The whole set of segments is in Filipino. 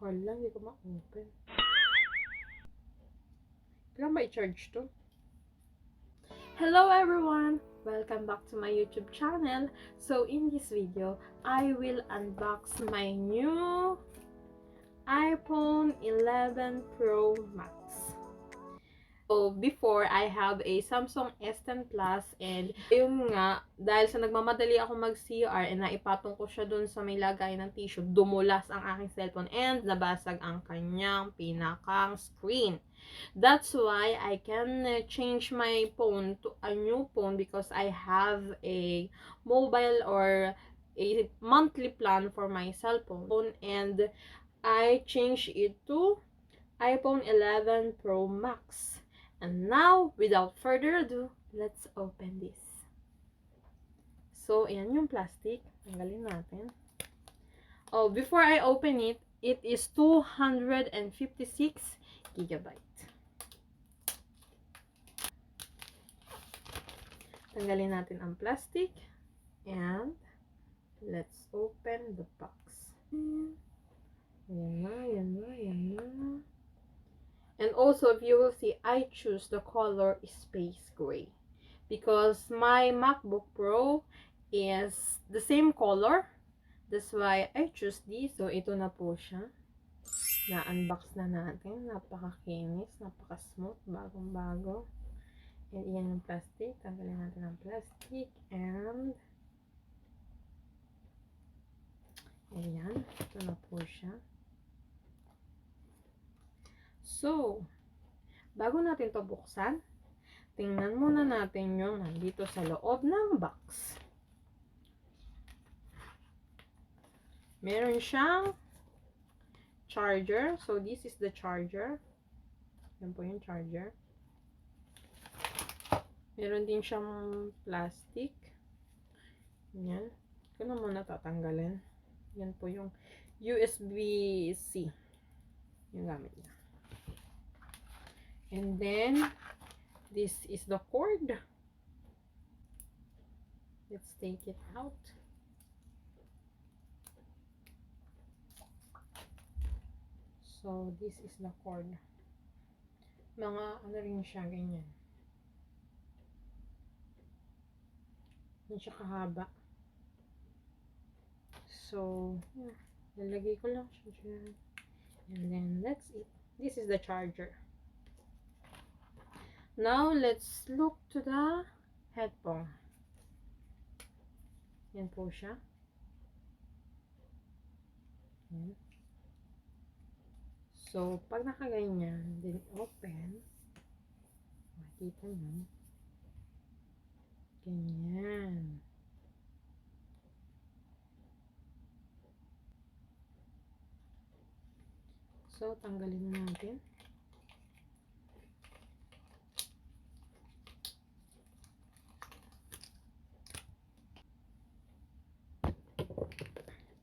Hala, hindi ko ma-open. Kailan ba i-charge to? Hello everyone! Welcome back to my YouTube channel. So in this video, I will unbox my new iPhone 11 Pro Max. So before, I have a Samsung S10 Plus and yung nga, dahil sa nagmamadali ako mag-CR and naipatong ko siya dun sa may lagay ng tissue, dumulas ang aking cellphone and nabasag ang kanyang pinakang screen. That's why I can change my phone to a new phone because I have a mobile or a monthly plan for my cellphone and I changed it to iPhone 11 Pro Max. And now, without further ado, let's open this. So, ayan yung plastic. Tanggalin natin. Oh, before I open it, it is 256 gigabyte. Tanggalin natin ang plastic. And, let's open the box. Ayan na, ayan na, ayan na. And also, if you will see, I choose the color space gray. Because my MacBook Pro is the same color. That's why I choose this. So, ito na po siya. Na-unbox na natin. Napaka-kinis. Napaka-smooth. Bagong-bago. And iyan yung plastic. Tanggalin natin ang plastic. And ayan. Ito na po siya. So, bago natin to buksan, tingnan muna natin yung nandito sa loob ng box. Meron siyang charger. So, this is the charger. Yan po yung charger. Meron din siyang plastic. Yan. Ito na muna tatanggalin. Yan po yung USB-C. Yung gamit niya. And then, this is the cord. Let's take it out. So, this is the cord. Mga ano rin siya, ganyan. Hindi siya kahaba. So, lalagay ko lang siya dyan. And then, that's it. This is the charger. Now, let's look to the headphone. Yan po siya. Yan. So, pag nakaganyan, then open. Makikita nyo. Ganyan. So, tanggalin na natin.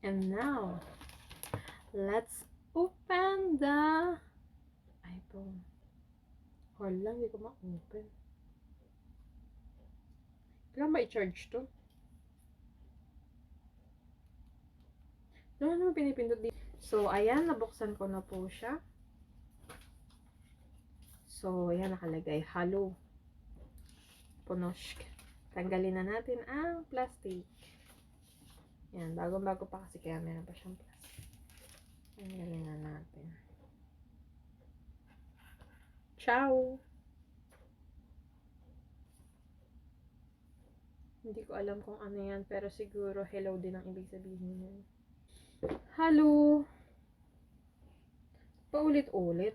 And now, let's open the iPhone. Hold lang, hindi ko ma-open. Kailan ba i-charge to? Doon naman pinipindot dito. So, ayan, nabuksan ko na po siya. So, ayan, nakalagay, halo. Ponoshk. Tanggalin na natin ang plastic. Yan, bagong-bago pa kasi kaya meron pa siyang plastic. Tanggalin na natin. Ciao! Hindi ko alam kung ano yan, pero siguro hello din ang ibig sabihin yan. Hello! Paulit-ulit.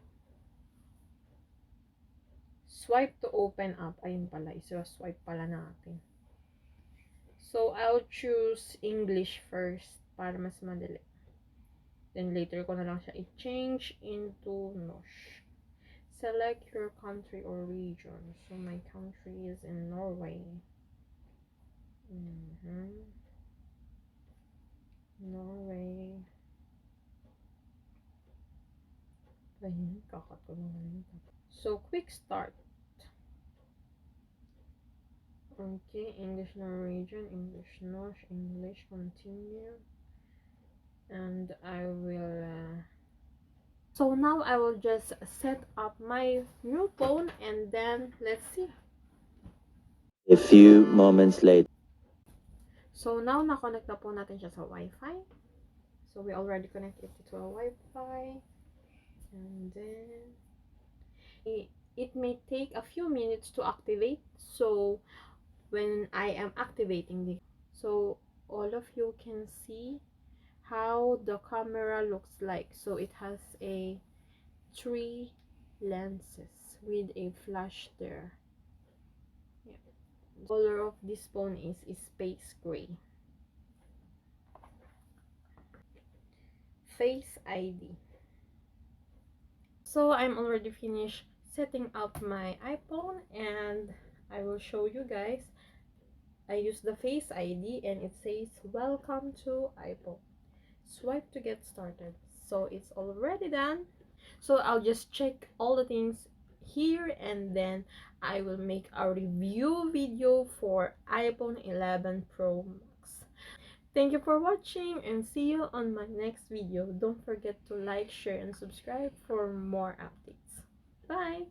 Swipe to open up. Ayun pala, isa-swipe pala natin. So, I'll choose English first para mas madali. Then, later ko na lang siya i-change into Nosh. Select your country or region. So, my country is in Norway. Norway. Ayun, kakat ko naman. So, quick start. Okay, English Norwegian, English Nosh, English continue. And I will So now I will just set up my new phone and then let's see. A few moments later. So now na-connect na po natin siya sa Wi-Fi. So we already connected it to a Wi-Fi. And then it may take a few minutes to activate. So when I am activating the, so all of you can see how the camera looks like. So it has a 3 lenses with a flash there. Yeah. The color of this phone is space gray. Face ID. So I'm already finished setting up my iPhone and I will show you guys. I use the Face ID and it says welcome to iPhone. Swipe to get started. So it's already done. So I'll just check all the things here and then I will make a review video for iPhone 11 Pro Max. Thank you for watching and see you on my next video. Don't forget to like, share, and subscribe for more updates. Bye!